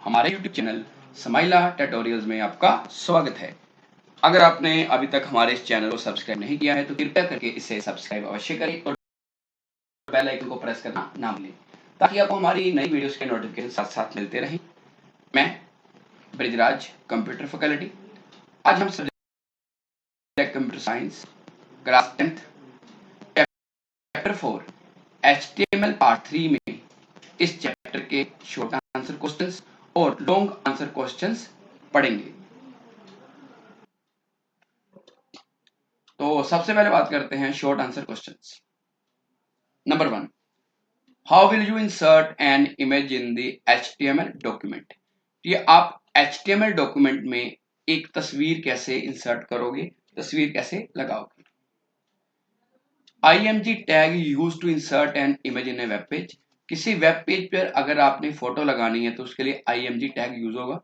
हमारे YouTube channel समाइला tutorials में आपका स्वागत है। अगर आपने अभी तक हमारे इस चैनल को सब्सक्राइब नहीं किया है तो कृपया करके इसे सब्सक्राइब अवश्य करें और बेल आइकन को प्रेस करना ना भूलें ताकि आपको हमारी नई वीडियोस के नोटिफिकेशन साथ साथ मिलते रहें। मैं ब्रिजराज कंप्यूटर फैकल्टी, आज हम subject computer science class 10th chapter 4 HTML part 3 में इस चैप्टर के शॉर्ट आंसर क्वेश्चंस और लॉन्ग आंसर क्वेश्चंस पढ़ेंगे। तो सबसे पहले बात करते हैं short answer questions. Number 1, how will you insert an image in the HTML document. ये आप HTML डॉक्यूमेंट में एक तस्वीर कैसे इंसर्ट करोगे, तस्वीर कैसे लगाओगे। IMG tag use to insert an image in a web page. किसी वेब पेज पर अगर आपने फोटो लगानी है तो उसके लिए IMG टैग यूज होगा।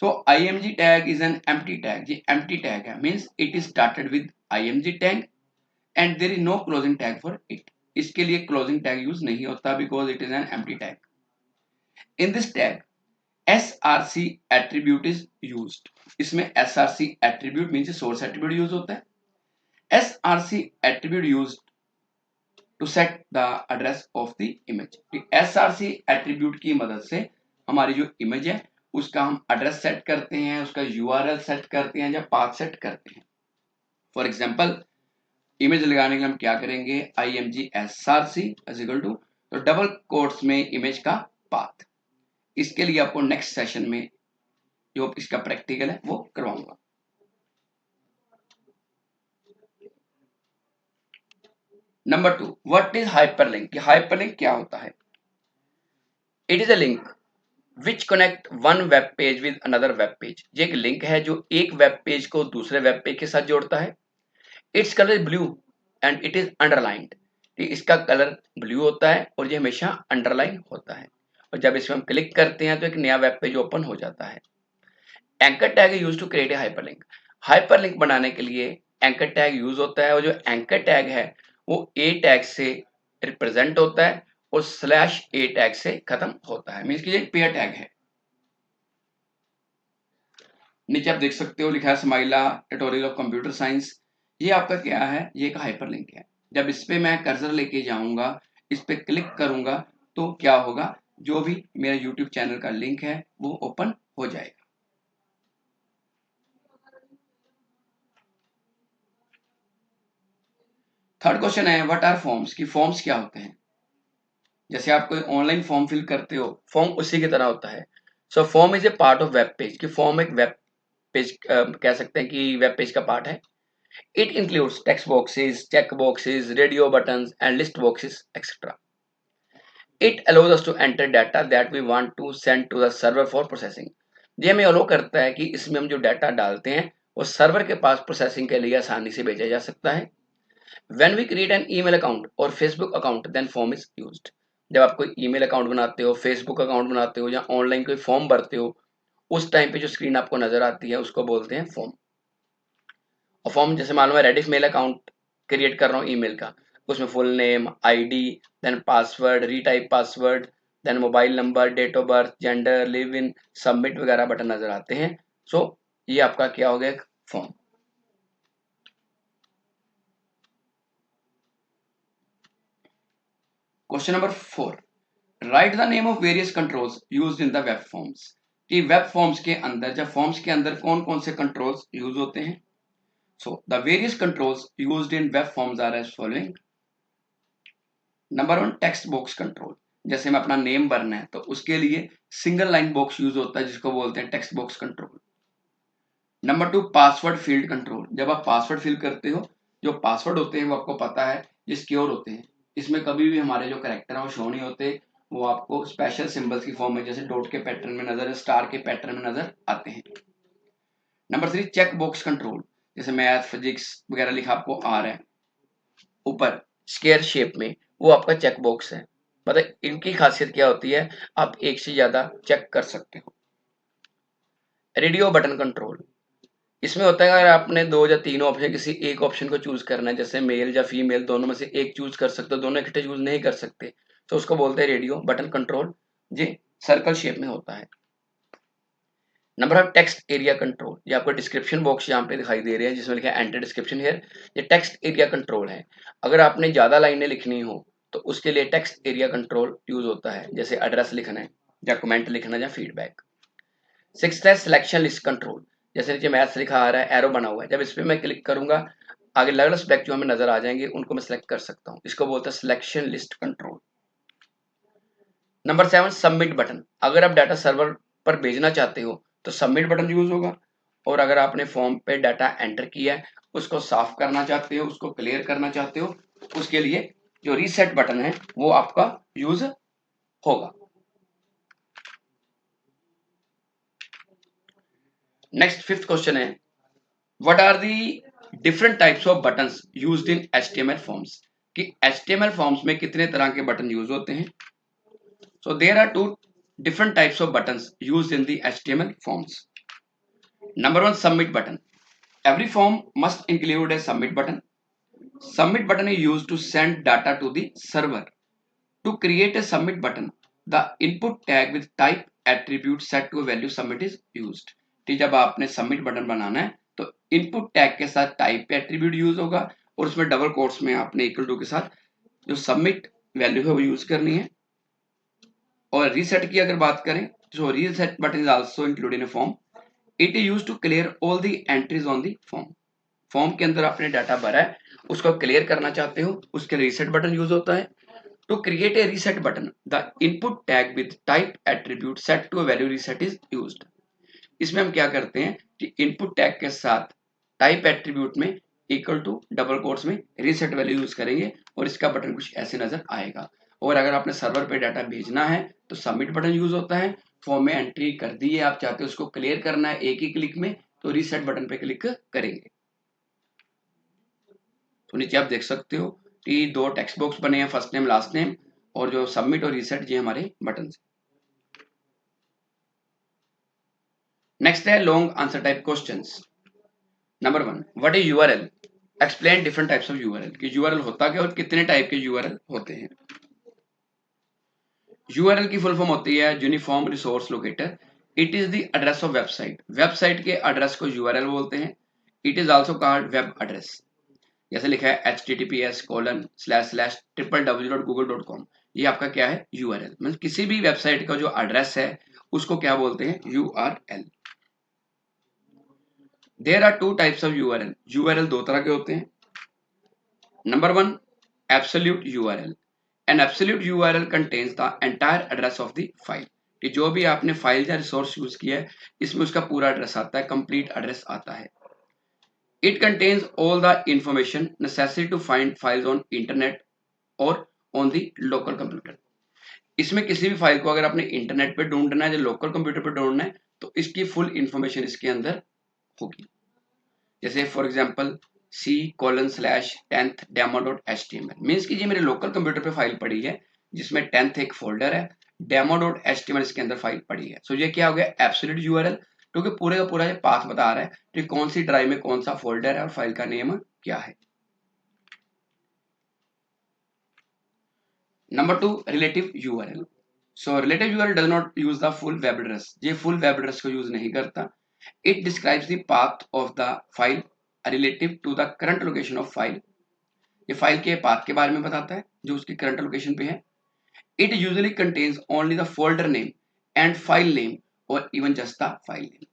So IMG tag is an empty tag। ये empty tag है, means it is started with IMG tag and there is no closing tag for it। इसके लिए closing tag यूज नहीं होता because it is an empty tag। In this tag SRC attribute is used। इसमें SRC attribute means source attribute use होता है। SRC attribute used to set the address of the image। SRC attribute की मदद से हमारी जो image है उसका हम एड्रेस सेट करते हैं, उसका URL सेट करते हैं या पाथ सेट करते हैं। फॉर एग्जांपल इमेज लगाने के लिए हम क्या करेंगे, IMG SRC is equal to, तो डबल कोट्स में इमेज का पाथ। इसके लिए आपको नेक्स्ट सेशन में जो इसका प्रैक्टिकल है वो करवाऊंगा। Number 2, what is hyperlink. Hyperlink क्या होता है। It is a link which connect one web page with another web page. ये एक लिंक है जो एक वेब पेज को दूसरे वेब पेज के साथ जोड़ता है। Its colour is blue and it is underlined. इसका कलर ब्लू होता है और ये हमेशा अंडरलाइन होता है। और जब इसमें हम क्लिक करते हैं तो एक नया वेब पेज ओपन हो जाता है। Anchor tag use to create a hyperlink. Hyperlink बनाने के लिए एंकर टैग यूज होता है और जो एंकर टैग है वो ए टैग से रिप्रेजेंट होता है और स्लैश ए टैग से खत्म होता है, मीन्स कि ये पेयर टैग है। नीचे आप देख सकते हो लिखा है समाइला ट्यूटोरियल ऑफ कंप्यूटर साइंस। ये आपका क्या है, ये एक हाइपरलिंक है। जब इस पे मैं कर्सर लेके जाऊंगा, इस पे क्लिक करूंगा तो क्या होगा, जो भी मेरा यूट्यूब चैनल का लिंक है वो ओपन हो जाएगा। थर्ड क्वेश्चन है व्हाट आर फॉर्म्स। की फॉर्म्स क्या होते हैं। जैसे आप कोई ऑनलाइन फॉर्म फिल करते हो, फॉर्म उसी की तरह होता है। So form is a part of web page. की फॉर्म एक वेब पेज कह सकते हैं कि वेब पेज का पार्ट है। It includes text boxes, check boxes, radio buttons, and list boxes, etc. It allows us to enter data that we want to send to the server for processing। ये हमें अलो करता है कि इसमें हम जो डाटा डालते हैं वो सर्वर के पास प्रोसेसिंग के लिए आसानी से भेजा जा सकता है। When we create an email account or Facebook account, then form is used। जब आप कोई ईमेल अकाउंट बनाते हो, फेसबुक अकाउंट बनाते हो या ऑनलाइन कोई फॉर्म भरते हो, उस टाइम पे जो स्क्रीन आपको नजर आती है उसको बोलते हैं फॉर्म। और फॉर्म जैसे मालूम है रेडिफ मेल अकाउंट क्रिएट कर रहा हूँ ईमेल का, उसमें full name, ID, then password, retype password, then mobile number, date of birth, gender, live in, submit वगैरह बटन नजर आते हैं। सो ये आपका क्या हो गया, एक form. Question number 4, right the name of various controls used in the web forms. कि वेब फॉर्म्स के अंदर, जब फॉर्म्स के अंदर कौन कौन से कंट्रोल्स यूज होते हैं। So the various controls used in web forms are as following. Number 1, text box control. जैसे मैं अपना नेम भरना है तो उसके लिए सिंगल लाइन बॉक्स यूज होता है जिसको बोलते हैं text box control. Number 2, password field control. जब आप पासवर्ड फिल करते हो, जो पासवर्ड होते हैं वो आपको पता है ये सिक्योर होते हैं, इसमें कभी भी हमारे जो करेक्टर है वो शो नहीं होते, वो आपको स्पेशल सिंबल्स की फॉर्म में जैसे डॉट के पैटर्न में नजर, स्टार के पैटर्न में नजर आते हैं। Number 3, check box control. जैसे मैथ, फिजिक्स वगैरह लिखा आपको आ रहा है ऊपर स्क्वायर शेप में, वो आपका चेक बॉक्स है। मतलब इनकी खासियत क्या होती है, आप एक से ज्यादा चेक कर सकते हो। रेडियो बटन कंट्रोल, इसमें होता है अगर आपने दो या तीन ऑप्शन किसी एक ऑप्शन को चूज करना है, जैसे मेल या फीमेल दोनों में से एक चूज कर सकते हो, दोनों इकट्ठे चूज नहीं कर सकते, तो उसको बोलते हैं रेडियो बटन कंट्रोल। ये सर्कल शेप में होता है। Number of text area control, ये आपको डिस्क्रिप्शन बॉक्स यहाँ पे दिखाई दे रहा है जिसमें लिखा है एंटर डिस्क्रिप्शन हियर। ये टेक्स्ट एरिया कंट्रोल है। अगर आपने ज़्यादा लाइनें लिखनी हो तो उसके लिए टेक्स्ट एरिया कंट्रोल यूज होता है, जैसे एड्रेस लिखना है या कमेंट लिखना है या फीडबैक। सिक्स्थ है सिलेक्शन लिस्ट कंट्रोल, जैसे नीचे मैथ्स लिखा आ रहा है, एरो बना हुआ है, जब इस पर मैं क्लिक करूंगा आगे अलग अलग सिलेक्ट जो हमें नजर आ जाएंगे उनको मैं सिलेक्ट कर सकता हूँ, इसको बोलते हैं selection list control. Number 7 submit button, अगर आप डाटा सर्वर पर भेजना चाहते हो तो सबमिट बटन यूज होगा, और अगर आपने फॉर्म पे डाटा एंटर किया है उसको साफ करना चाहते हो, उसको क्लियर करना चाहते हो, उसके लिए जो रीसेट बटन है वो आपका यूज होगा। नेक्स्ट फिफ्थ क्वेश्चन है, what are the different types of buttons used in HTML forms, कि एचटीएमएल फॉर्म्स में कितने तरह के बटन यूज होते हैं। So there are two different types of buttons used in the HTML forms. Number one, submit button. Every form must include a submit button. Submit button is used to send data to the server. To create a submit button, the input tag with type attribute set to a value submit is used. ठीक, जब आपने submit button बनाना है तो input tag के साथ type attribute use होगा और उसमें डबल कोट्स में आपने इक्वल टू के साथ जो submit वैल्यू है वो यूज करनी है। और रीसेट की अगर बात करें तो reset button is also include in a form. It is used to clear all the entries on the form. Form के अंदर आपने डाटा भरा है उसको क्लियर करना चाहते हो उसके लिए रीसेट बटन यूज होता है। To create a reset button the input tag with type attribute set to a value reset is used. इसमें हम क्या करते हैं कि इनपुट टैग के साथ टाइप एट्रीब्यूट में इक्वल टू डबल कोट्स में रीसेट वैल्यू यूज करेंगे और इसका बटन कुछ ऐसे नजर आएगा। और अगर आपने सर्वर पे डाटा भेजना है तो सबमिट बटन यूज होता है। फॉर्म में एंट्री कर दी है, आप चाहते हो उसको क्लियर करना है एक ही क्लिक में तो रीसेट बटन पे क्लिक करेंगे। तो नीचे आप देख सकते हो कि दो टेक्स्ट बॉक्स बने हैं, फर्स्ट नेम लास्ट नेम, और जो सबमिट और रीसेट ये हमारे बटन। नेक्स्ट है long answer type questions. Number 1, what is URL, explain different types of URL, कि यूआरएल होता क्या और कितने टाइप के यूआरएल होते हैं। यूआरएल की फुल फॉर्म होती है uniform resource locator. It is the address of website, website के एड्रेस को यूआरएल बोलते हैं। It is also called web address, जैसे लिखा है https://www.google.com, ये आपका क्या है यूआरएल, मतलब किसी भी वेबसाइट का जो एड्रेस है उसको क्या बोलते हैं URL. There are two types of URL, URL दो तरह के होते हैं। Number 1, absolute URL. An absolute URL contains the entire address of the file, कि जो भी आपने फाइल या रिसोर्स यूज किया है इसमें उसका पूरा एड्रेस आता है, कंप्लीट एड्रेस आता है। It contains all the information necessary to find files on internet और ऑन द लोकल कंप्यूटर। इसमें किसी भी फाइल को अगर आपने इंटरनेट पे ढूंढना है या लोकल कंप्यूटर पे ढूंढना है तो इसकी फुल इंफॉर्मेशन इसके अंदर होगी। जैसे for example c:/10th demo.html means कि ये मेरे लोकल कंप्यूटर पे फाइल पड़ी है जिसमें 10th एक फोल्डर है, demo.html इसके अंदर फाइल पड़ी है। सो ये क्या हो गया एब्सोल्यूट यूआरएल, क्योंकि पूरे का पूरा ये पाथ बता रहा है कि कौन सी ड्राइव में कौन सा फोल्डर है और फाइल का नेम क्या है। Number 2, relative URL. So relative URL does not use the full web address, ये फुल वेब एड्रेस को यूज नहीं करता। It describes the path of the file relative to the current location of file, ये file के path के बारे में बताता है जो उसकी करंट लोकेशन पे है। It usually contains only the folder name and file name और even just the file name.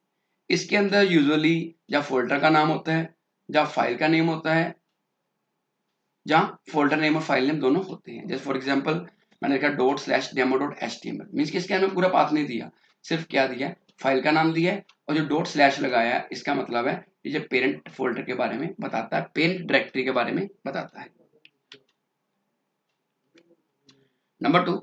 इसके अंदर यूजुअली या फोल्डर का नाम होता है या फाइल का नेम होता है, जहाँ फोल्डर नेम और फाइल नेम दोनों होते हैं। जैसे फॉर एग्जाम्पल मैंने लिखा ./demo.html मीन्स कि इसके अंदर पूरा पाथ नहीं दिया, सिर्फ क्या दिया फाइल का नाम दिया है, और जो ./ लगाया है इसका मतलब है ये पेरेंट फोल्डर के बारे में बताता है, पेरेंट डायरेक्टरी के बारे में बताता है। Number 2,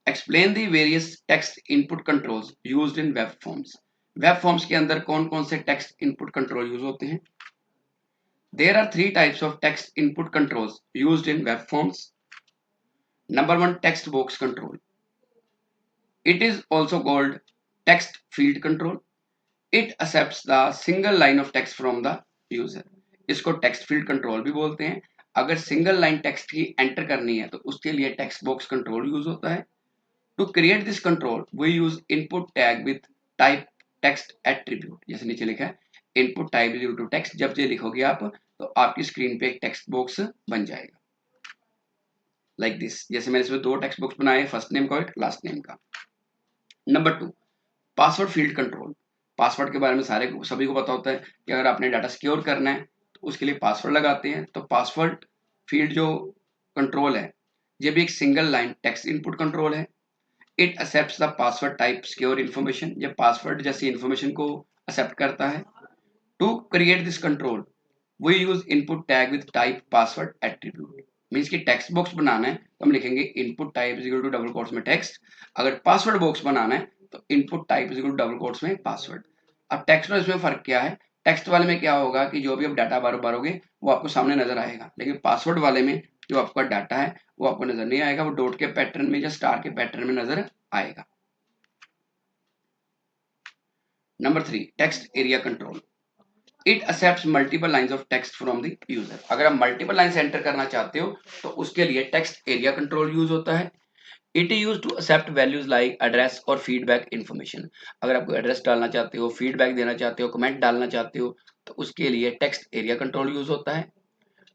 explain the various text input controls used in web forms. Web forms के अंदर कौन कौन से टेक्स्ट इनपुट कंट्रोल यूज होते हैं। There are 3 types of text input controls used in web forms. Number 1, text box control. It is also called text field control. It accepts the single line of text from the user, इसको text field control भी बोलते हैं। अगर single line text की enter करनी है तो उसके लिए टेक्स्ट बॉक्स कंट्रोल यूज होता है। To create this control, we use input tag with type text attribute, जैसे नीचे लिखा है input type is equal to text. जब ये लिखोगे आप तो आपकी स्क्रीन पे एक टेक्स्ट बॉक्स बन जाएगा लाइक दिस। जैसे मैंने इसमें 2 टेक्स्ट बॉक्स बनाए, फर्स्ट नेम का और लास्ट नेम का। Number 2, password field control. Password के बारे में सभी को पता होता है कि अगर आपने डाटा सिक्योर करना है तो उसके लिए पासवर्ड लगाते हैं। तो पासवर्ड फील्ड जो कंट्रोल है ये भी एक single line text input control है। It accepts the password type secure information, ये पासवर्ड जैसी इन्फॉर्मेशन को एक्सेप्ट करता है। To create this control we use input tag with type password attribute. Means कि टेक्स्ट बॉक्स बनाना है तो हम लिखेंगे input type is equal to double quotes में टेक्स्ट। अगर पासवर्ड बॉक्स बनाना है तो input type is equal to double quotes में पासवर्ड। अब टेक्स्ट और इसमें फर्क क्या है, टेक्स्ट वाले में क्या होगा कि जो भी आप डाटा भरोगे वो आपको सामने नजर आएगा, लेकिन पासवर्ड वाले में जो आपका डाटा है वो आपको नजर नहीं आएगा, वो डॉट के पैटर्न में या स्टार के पैटर्न में नजर आएगा। Number 3, text area control. It accepts multiple lines of text from the user. अगर आप मल्टीपल लाइंस एंटर करना चाहते हो तो उसके लिए टेक्स्ट एरिया कंट्रोल यूज होता है। It is use to accept values like address और फीडबैक इन्फॉर्मेशन। अगर आपको एड्रेस डालना चाहते हो, फीडबैक देना चाहते हो, कमेंट डालना चाहते हो तो उसके लिए टेक्स्ट एरिया कंट्रोल यूज होता है।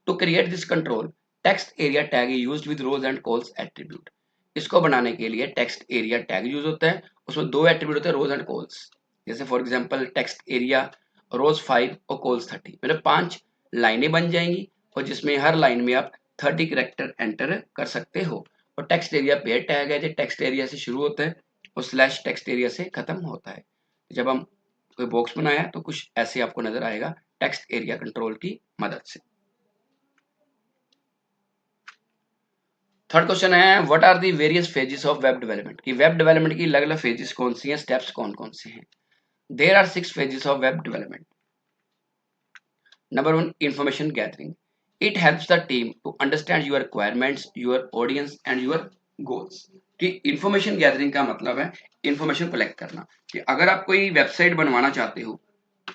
To create this control text area tag used with rows and cols attribute. इसको बनाने के लिए टेक्स्ट एरिया टैग यूज होता है, उसमें 2 एट्रीब्यूट होते हैं रोज एंड कॉल्स। जैसे फॉर एग्जांपल टेक्स्ट एरिया रोज 5 और कॉल्स 30, मतलब 5 लाइनें बन जाएंगी और जिसमें हर लाइन में आप 30 कैरेक्टर एंटर कर सकते हो। और टेक्स्ट एरिया पेयर टैग है जो टेक्स्ट एरिया से शुरू होता है और स्लैश टेक्स्ट एरिया से खत्म होता है। जब हम कोई बॉक्स बनाया तो कुछ ऐसे आपको नजर आएगा टेक्स्ट एरिया कंट्रोल की मदद से। थर्ड क्वेश्चन है what are the various phases of web development, की वेब डेवलपमेंट की अलग अलग फेजेस कौन सी हैं, स्टेप्स कौन कौन से हैं। There are 6 phases of web development. Number 1, information gathering. It helps the team to understand your requirements, your audience and your goals. कि इंफॉर्मेशन गैदरिंग का मतलब है इंफॉर्मेशन कलेक्ट करना, कि अगर आप कोई वेबसाइट बनवाना चाहते हो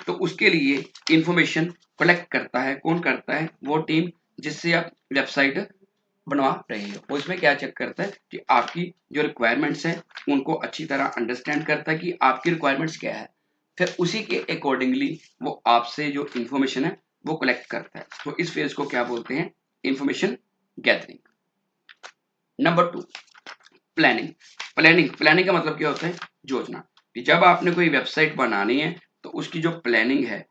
तो उसके लिए इंफॉर्मेशन कलेक्ट करता है, कौन करता है, वो टीम जिससे आप वेबसाइट बनवा रहे हो। वो इसमें क्या चेक करता है कि आपकी जो रिक्वायरमेंट्स है उनको अच्छी तरह अंडरस्टैंड करता है कि आपकी रिक्वायरमेंट्स क्या है, फिर उसी के अकॉर्डिंगली वो आपसे जो इंफॉर्मेशन है वो कलेक्ट करता है। तो इस फेज को क्या बोलते हैं, information gathering. Number 2, planning. Planning का मतलब क्या होता है, योजना। कि जब आपने कोई वेबसाइट बनानी है तो उसकी जो प्लानिंग है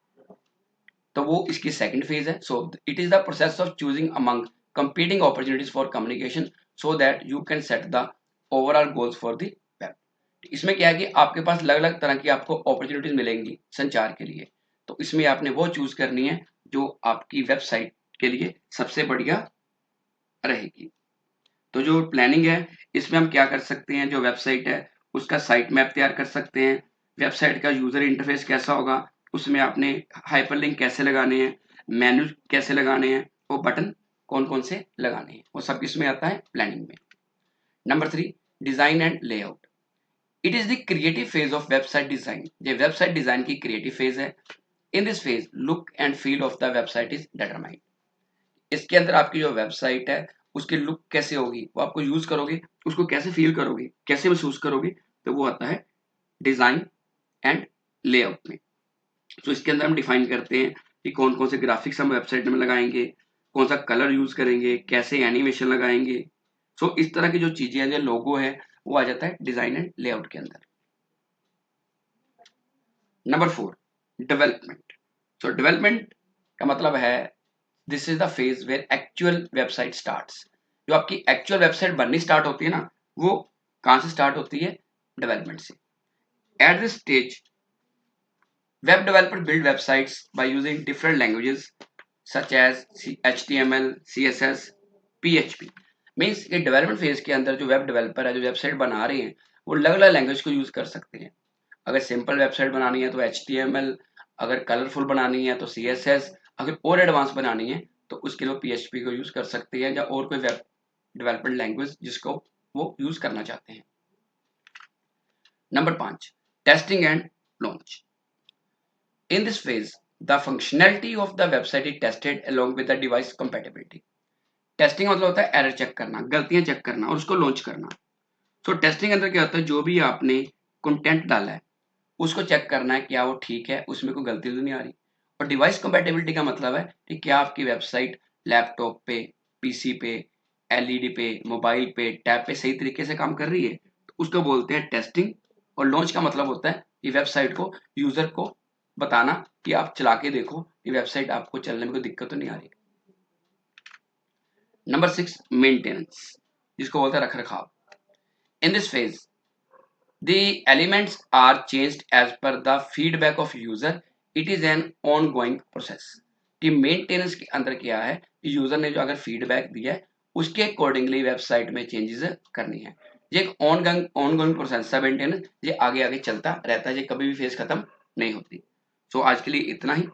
तो वो इसकी सेकंड फेज है। So it is the process of choosing among competing opportunities for communication so that you can set the overall goals for the web। इसमें क्या है कि आपके पास अलग अलग तरह की आपको अपॉर्चुनिटीज मिलेंगी संचार के लिए, तो इसमें आपने वो चूज करनी है जो आपकी वेबसाइट के लिए सबसे बढ़िया रहेगी। तो जो प्लानिंग है इसमें हम क्या कर सकते हैं, जो वेबसाइट है उसका साइट मैप तैयार कर सकते हैं, वेबसाइट का यूजर इंटरफेस कैसा होगा, उसमें आपने हाइपरलिंक कैसे लगाने हैं, मेन्यू कैसे लगाने हैं, वो बटन कौन कौन से लगाने हैं, वो सब किसमें आता है, प्लानिंग में। Number 3, design and layout. It is the creative phase of website design. ये वेबसाइट डिजाइन की क्रिएटिव फेज है। In this phase look and feel of the website is determined. इसके अंदर आपकी जो वेबसाइट है उसकी लुक कैसे होगी, वो आपको यूज करोगे उसको कैसे फील करोगे, कैसे महसूस करोगे, तो वो आता है डिजाइन एंड लेआउट में। तो इसके अंदर हम डिफाइन करते हैं कि कौन कौन से ग्राफिक्स हम वेबसाइट में लगाएंगे, कौन सा कलर यूज करेंगे, कैसे एनिमेशन लगाएंगे। सो इस तरह की जो चीजें हैं, जो लोगो है, वो आ जाता है डिजाइन एंड लेआउट के अंदर। Number 4, development. सो डेवलपमेंट का मतलब है this is the phase where actual website starts. जो आपकी एक्चुअल वेबसाइट बननी स्टार्ट होती है ना, वो कहां से स्टार्ट होती है, डेवलपमेंट से। At this stage web developer build websites by using different languages such as HTML, CSS, PHP। Means ये डेवलपमेंट फेज के अंदर जो वेब डेवलपर है, जो वेबसाइट बना रहे हैं, वो अलग अलग लैंग्वेज को यूज कर सकते हैं। अगर सिंपल वेबसाइट बनानी है तो HTML, अगर कलरफुल बनानी है तो CSS, अगर और एडवांस बनानी है तो उसके लिए PHP को यूज कर सकते हैं, या और कोई वेब डेवलपमेंट लैंग्वेज जिसको वो यूज करना चाहते हैं। Number 5, testing and launch. In this phase, the functionality of the website is tested along with the device compatibility। Testing मतलब होता है एरर चेक करना, गलतियां चेक करना और उसको लॉन्च करना। सो टेस्टिंग के अंदर क्या होता है, जो भी आपने कंटेंट डाला है उसको चेक करना है क्या वो ठीक है, उसमें कोई गलती तो नहीं आ रही। और डिवाइस कंपैटिबिलिटी का मतलब है कि क्या आपकी वेबसाइट लैपटॉप पे, पीसी पे, एलईडी पे, मोबाइल पे, टैब पे सही तरीके से काम कर रही है, तो उसको बोलते हैं टेस्टिंग। और लॉन्च का मतलब होता है कि वेबसाइट को यूजर को बताना कि आप चला के देखो कि वेबसाइट आपको चलने में कोई दिक्कत तो नहीं आ रही। नंबर 6, मेंटेनेंस, जिसको बोलते हैं रख रखाव। In this phase the elements are changed as per the feedback of user. It is an ongoing process. कि मेंटेनेंस के अंदर क्या है, यूजर ने जो अगर फीडबैक दिया है उसके अकॉर्डिंगली वेबसाइट में चेंजेस करनी है। ये एक ऑनगोइंग प्रोसेस है मेंटेनेंस, ये आगे आगे चलता रहता है, ये कभी भी फेज खत्म नहीं होती। सो आज के लिए इतना ही।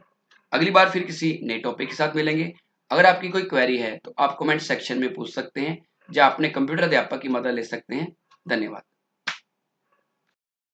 अगली बार फिर किसी नए टॉपिक के साथ मिलेंगे। अगर आपकी कोई क्वेरी है तो आप कमेंट सेक्शन में पूछ सकते हैं या अपने कंप्यूटर अध्यापक की मदद ले सकते हैं। धन्यवाद।